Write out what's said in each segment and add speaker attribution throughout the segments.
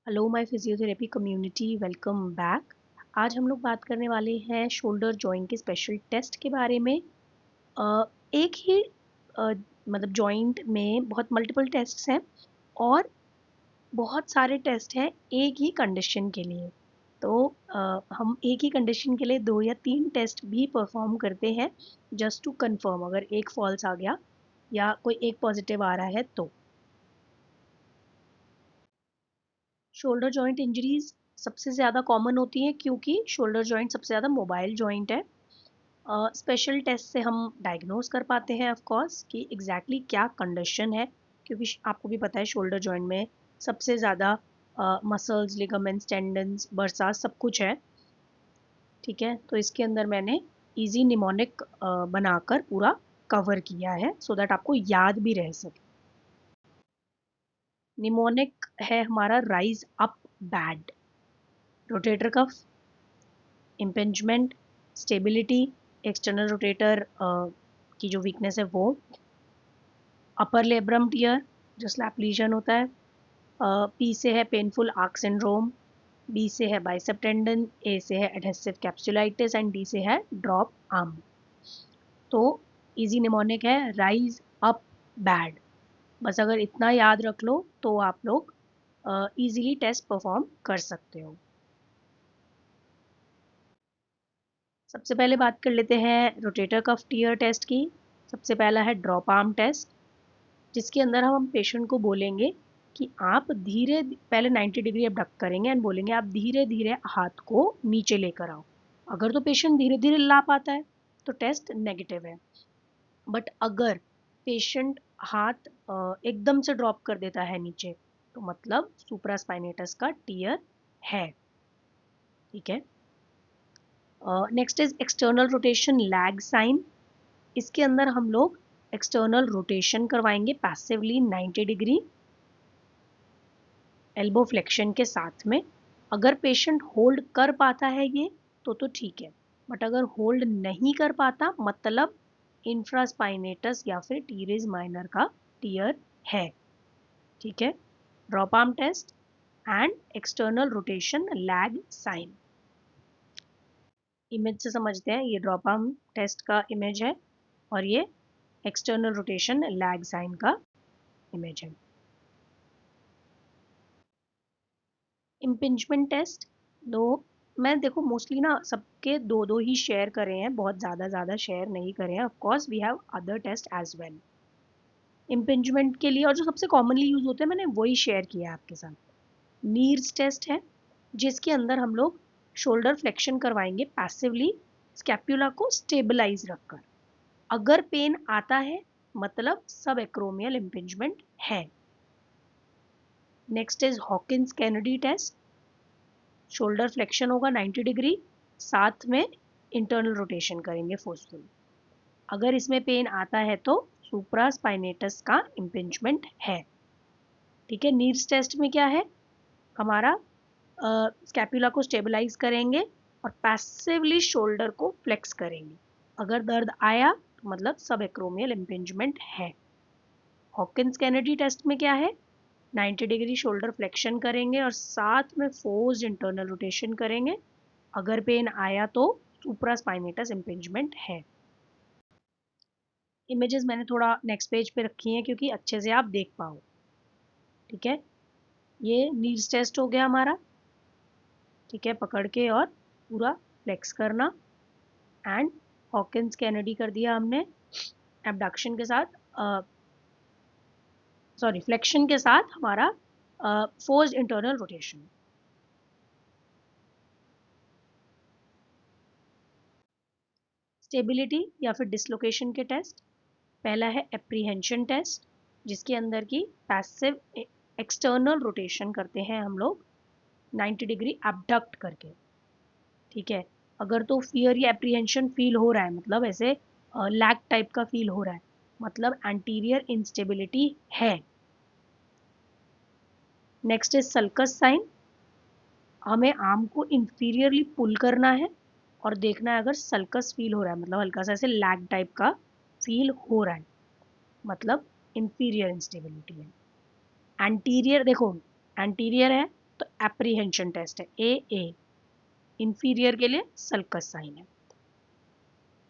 Speaker 1: Hello my physiotherapy community, welcome back. आज हम लोग बात करने वाले हैं शोल्डर जॉइंट के स्पेशल टेस्ट के बारे में। एक ही मतलब जॉइंट में बहुत मल्टीपल टेस्ट्स हैं और बहुत सारे टेस्ट हैं एक ही कंडीशन के लिए। तो हम एक ही कंडीशन के लिए 2 या 3 टेस्ट भी परफॉर्म करते हैं जस्ट टू कंफर्म, अगर एक फॉल्स आ गया या कोई एक पॉजिटिव आ रहा है तो। शोल्डर जॉइंट इंजरीज सबसे ज़्यादा कॉमन होती हैं क्योंकि शोल्डर जॉइंट सबसे ज़्यादा मोबाइल जॉइंट है। स्पेशल टेस्ट से हम डायग्नोज कर पाते हैं ऑफ कोर्स कि एग्जैक्टली क्या कंडीशन है, क्योंकि आपको भी पता है शोल्डर जॉइंट में सबसे ज़्यादा मसल्स, लिगामेंट्स, टेंडन्स, बर्सा सब कुछ है। ठीक है, तो इसके अंदर मैंने इजी निमोनिक बनाकर पूरा कवर किया है सो दैट आपको याद भी रह सके। निमोनिक है हमारा rise up bad, rotator cuff, impingement, stability, external rotator की जो वीकनेस है वो, अपर लेब्रम टियर जो स्लैप लीजन होता है, पी से है पेनफुल आर्क सिंड्रोम, बी से है बाइसेप टेंडन, ए से है एडहेसिव कैप्सुलाइटिस एंड डी से है ड्रॉप आर्म। तो इजी निमोनिक है राइज अप बैड। बस अगर इतना याद रख लो तो आप लोग इजीली टेस्ट परफॉर्म कर सकते हो। सबसे पहले बात कर लेते हैं रोटेटर कफ टियर टेस्ट की। सबसे पहला है ड्रॉप आर्म टेस्ट, जिसके अंदर हम पेशेंट को बोलेंगे कि आप धीरे पहले 90 डिग्री अबडक्ट करेंगे एंड बोलेंगे आप धीरे धीरे हाथ को नीचे लेकर आओ। अगर तो पेशेंट धीरे धीरे ला पाता है तो टेस्ट नेगेटिव है, बट अगर पेशेंट हाथ एकदम से ड्रॉप कर देता है नीचे तो मतलब सुप्रास्पाइनेटस का टियर है। ठीक है, next is external rotation lag sign. इसके अंदर हम लोग एक्सटर्नल रोटेशन करवाएंगे पैसिवली 90 डिग्री एल्बो फ्लेक्शन के साथ में। अगर पेशेंट होल्ड कर पाता है ये तो ठीक है, बट अगर होल्ड नहीं कर पाता मतलब इंफ्रास्पाइनेटस या फिर टीरेज माइनर का टियर है। ठीक है, drop arm test and external rotation lag sign. Image से समझते हैं, ये ड्रॉप आर्म टेस्ट का इमेज है और ये एक्सटर्नल रोटेशन लैग साइन का इमेज है। इम्पिंजमेंट टेस्ट दो, मैं देखो मोस्टली ना सबके दो दो ही शेयर करे हैं, बहुत ज़्यादा शेयर नहीं करे हैं। Of course we have other test as well impingement के लिए, और जो सबसे कॉमनली यूज होते हैं मैंने वही शेयर किया है आपके साथ। नीर्स टेस्ट है जिसके अंदर हम लोग शोल्डर फ्लेक्शन करवाएंगे पैसिवली, स्कैप्यूला को स्टेबलाइज रखकर। अगर पेन आता है मतलब सब एक्रोमियल इम्पिंजमेंट है। Next is Hawkins Kennedy test, shoulder flexion होगा 90 डिग्री, साथ में इंटरनल रोटेशन करेंगे फोर्सफुल। अगर इसमें पेन आता है तो सुप्रा स्पाइनेटस का इम्पिंजमेंट है। ठीक है, नीड्स टेस्ट में क्या है हमारा, स्कैपुला को स्टेबलाइज करेंगे और पैसिवली शोल्डर को फ्लेक्स करेंगे। अगर दर्द आया तो मतलब सब एक्रोमियल इम्पिंजमेंट है। हॉकिंस कैनेडी टेस्ट में क्या है, 90 डिग्री शोल्डर फ्लेक्शन करेंगे और साथ में फोर्स्ड इंटरनल रोटेशन करेंगे। अगर पेन आया तो सुप्रास्पाइनेटस इम्पिंजमेंट है। इमेजेस मैंने थोड़ा नेक्स्ट पेज पे रखी हैं क्योंकि अच्छे से आप देख पाओ। ठीक है, ये नीड्स टेस्ट हो गया हमारा। ठीक है, पकड़ के और पूरा फ्लेक्स करना एंड हॉकिंस कैनेडी कर दिया हमने एबडक्शन के साथ, सॉरी फ्लेक्शन के साथ हमारा फोर्स्ड इंटरनल रोटेशन। स्टेबिलिटी या फिर डिसलोकेशन के टेस्ट, पहला है एप्रीहेंशन टेस्ट जिसके अंदर की पैसिव एक्सटर्नल रोटेशन करते हैं हम लोग 90 डिग्री एबडक्ट करके। ठीक है, अगर तो फियर या एप्रीहेंशन फील हो रहा है मतलब ऐसे लैग टाइप का फील हो रहा है मतलब एंटीरियर इंस्टेबिलिटी है। नेक्स्ट इज सल्कस साइन, हमें आर्म को इंफीरियरली पुल करना है और देखना है अगर सल्कस फील हो रहा है मतलब हल्का सा ऐसे लैग टाइप का फील हो रहा है मतलब इंफीरियर इंस्टेबिलिटी है। एंटीरियर देखो, एंटीरियर है तो एप्रीहेंशन टेस्ट है, ए इंफीरियर के लिए सल्कस साइन है।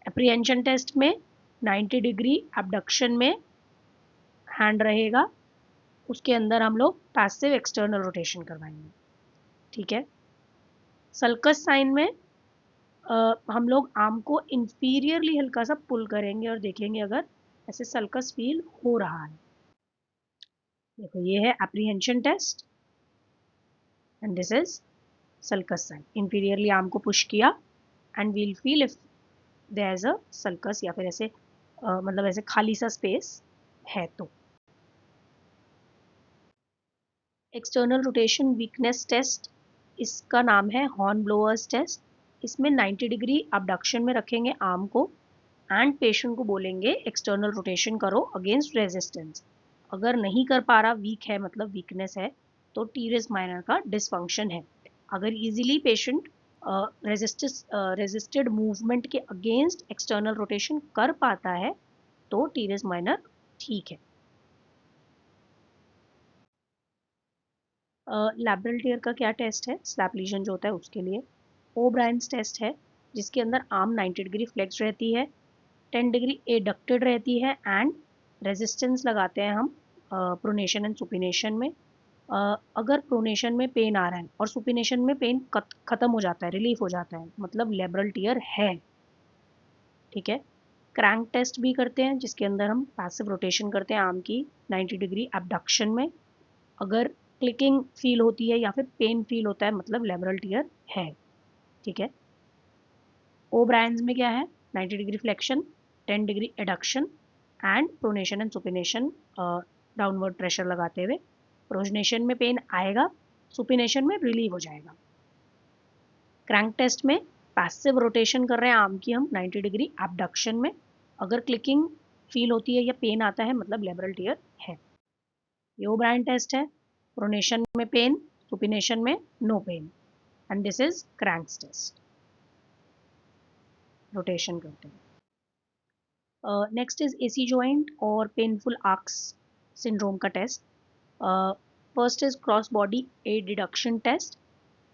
Speaker 1: एप्रीहेंशन टेस्ट में 90 डिग्री एबडक्शन में हैंड रहेगा, उसके अंदर हम लोग पैसिव एक्सटर्नल रोटेशन करवाएंगे, ठीक है। सल्कस साइन में हम लोग आर्म को इंफीरियरली हल्का सा पुल करेंगे और देखेंगे अगर ऐसे सल्कस फील हो रहा है। देखो ये है apprehension test and this is sulcus sign. Inferiorly arm को पुश किया and we'll feel if there is a sulcus, या फिर ऐसे मतलब ऐसे खाली सा स्पेस है तो। एक्सटर्नल रोटेशन वीकनेस टेस्ट, इसका नाम है हॉर्न ब्लोअर्स टेस्ट। इसमें 90 डिग्री अबडक्शन में रखेंगे आर्म को एंड पेशेंट को बोलेंगे एक्सटर्नल रोटेशन करो अगेंस्ट रेजिस्टेंस। अगर नहीं कर पा रहा, वीक है मतलब वीकनेस है, तो टीरेस माइनर का डिसफंक्शन है। अगर इजीली पेशेंट रेजिस्टेड मूवमेंट के अगेंस्ट एक्सटर्नल रोटेशन कर पाता है तो टीरेस माइनर ठीक है। लैब्रल टियर का क्या टेस्ट है, स्लैप लीजन जो होता है उसके लिए। ओब्रायन्स टेस्ट है जिसके अंदर आर्म 90 डिग्री फ्लेक्स रहती है, 10 डिग्री एडक्टेड रहती है एंड रेजिस्टेंस लगाते हैं हम प्रोनेशन एंड सुपिनेशन में। अगर प्रोनेशन में पेन आ रहा है और सुपिनेशन में पेन खत्म हो जाता है, रिलीफ हो जाता है, मतलब लैब्रल टियर है, ठीक है। क्रैंक टेस्ट भी करते हैं जिसके अंदर हम पैसिव रोटेशन करते हैं आर्म की 90 डिग्री एबडक्शन में। अगर क्लिकिंग फील होती है या फिर पेन फील होता है मतलब लैब्रल टियर है, ठीक है। ओब्रायन्स में क्या है, 90 degree flexion, 10 degree adduction and pronation and supination downward pressure लगाते हुए। प्रोनेशन में पेन आएगा, सुपिनेशन में रिलीव हो जाएगा। क्रैंक टेस्ट में पैसिव रोटेशन कर रहे हैं आर्म की हम 90 डिग्री एबडक्शन में। अगर क्लिकिंग फील होती है या पेन आता है मतलब लैब्रल टियर है। ये ओब्रायन टेस्ट है, प्रोनेशन में पेन, सुपिनेशन में no pain and this is cranks test, rotation करते हैं। नेक्स्ट इज एसी जॉइंट और पेनफुल आर्क्स सिंड्रोम का test. First is cross body adduction test.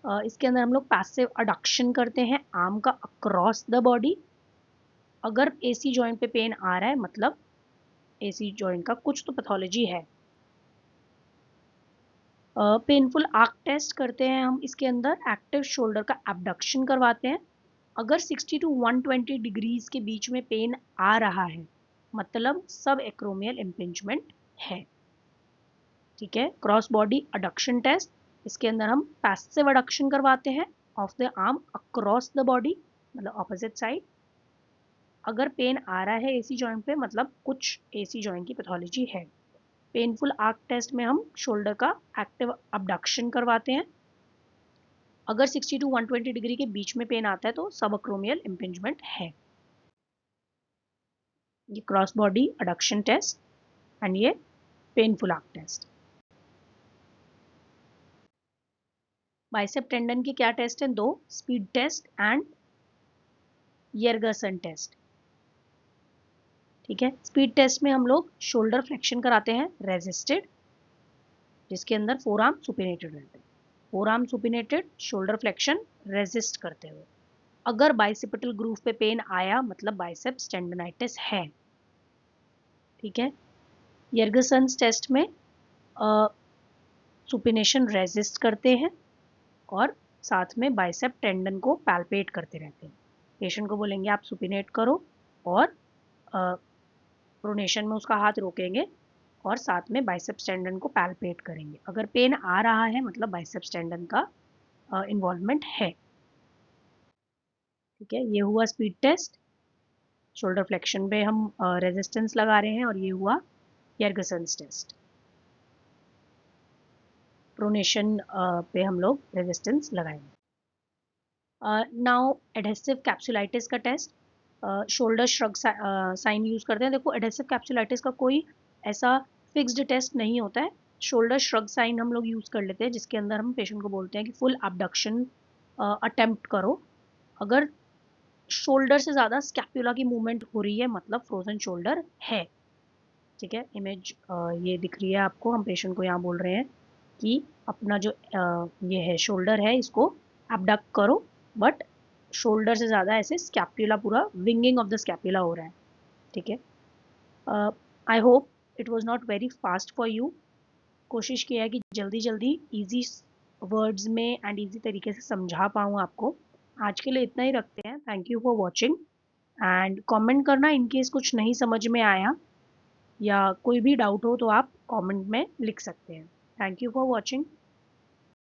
Speaker 1: इसके अंदर हम लोग पैसिव अडक्शन करते हैं आर्म का अक्रॉस द बॉडी। अगर एसी जॉइंट पे पेन आ रहा है मतलब एसी जॉइंट का कुछ तो पैथोलॉजी है। पेनफुल आर्क टेस्ट करते हैं हम, इसके अंदर एक्टिव शोल्डर का एबडक्शन करवाते हैं। अगर 60 टू 120 डिग्रीज के बीच में पेन आ रहा है मतलब सब एक्रोमियल इम्पिंजमेंट है, ठीक है। क्रॉस बॉडी अडक्शन टेस्ट, इसके अंदर हम पैसिव अडक्शन करवाते हैं of the arm across the body, मतलब ऑपोजिट साइड। अगर पेन आ रहा है एसी जॉइंट पे मतलब कुछ एसी जॉइंट की पैथोलॉजी है। पेनफुल आर्क टेस्ट में हम शोल्डर का एक्टिव अबडक्शन करवाते हैं। अगर 60 टू 120 डिग्री के बीच में पेन आता है तो सबअक्रोमियल इम्पिंजमेंट है। ये cross body adduction test and ये painful arc test. Bicep tendon के क्या टेस्ट हैं, दो, speed test and Yergason test, ठीक है। स्पीड टेस्ट में हम लोग शोल्डर फ्लेक्शन कराते हैं रेजिस्टेड, जिसके अंदर फोर आर्म सुपिनेटेड रहते हैं। Four arm supinated, shoulder flexion resist करते हुए। अगर बाइसेपिटल ग्रूव पे पेन आया मतलब बाइसेप्स टेंडनाइटिस है, ठीक है। यर्गसन्स टेस्ट में सुपिनेशन रेजिस्ट करते हैं और साथ में बाइसेप टेंडन को पैल्पेट करते रहते हैं। पेशेंट को बोलेंगे आप सुपिनेट करो और प्रोनेशन में उसका हाथ रोकेंगे और साथ में बाइसेप्स टेंडन को पैल्पेट करेंगे। अगर पेन आ रहा है मतलब बाइसेप्स टेंडन का इन्वॉल्वमेंट है, ठीक है। ये हुआ स्पीड टेस्ट, शोल्डर फ्लेक्शन पे हम रेजिस्टेंस लगा रहे हैं, और ये हुआ यर्गसन्स टेस्ट, प्रोनेशन पे हम लोग रेजिस्टेंस लगाएंगे। नाउ एडहेसिव कैप्सुलाइटिस का test, shoulder shrug sign use करते हैं। देखो एडहेसिव कैप्सुलाइटिस का कोई ऐसा फिक्स्ड टेस्ट नहीं होता है, शोल्डर श्रग साइन हम लोग यूज़ कर लेते हैं जिसके अंदर हम पेशेंट को बोलते हैं कि फुल अबडक्शन अटेम्प्ट करो। अगर शोल्डर से ज़्यादा स्कैपुला की मूवमेंट हो रही है मतलब फ्रोजन शोल्डर है, ठीक है। इमेज ये दिख रही है आपको, हम पेशेंट को यहाँ बोल रहे हैं कि अपना जो ये है शोल्डर है इसको abduct करो, बट शोल्डर से ज़्यादा ऐसे स्कैपुला पूरा विंगिंग ऑफ द स्कैपुला हो रहा है, ठीक है। I hope it was not very fast for you. कोशिश किया है कि जल्दी जल्दी इजी वर्ड्स में एंड इजी तरीके से समझा पाऊँ आपको। आज के लिए इतना ही रखते हैं। Thank you for watching and comment करना इन केस कुछ नहीं समझ में आया या कोई भी डाउट हो तो आप कमेंट में लिख सकते हैं। Thank you for watching.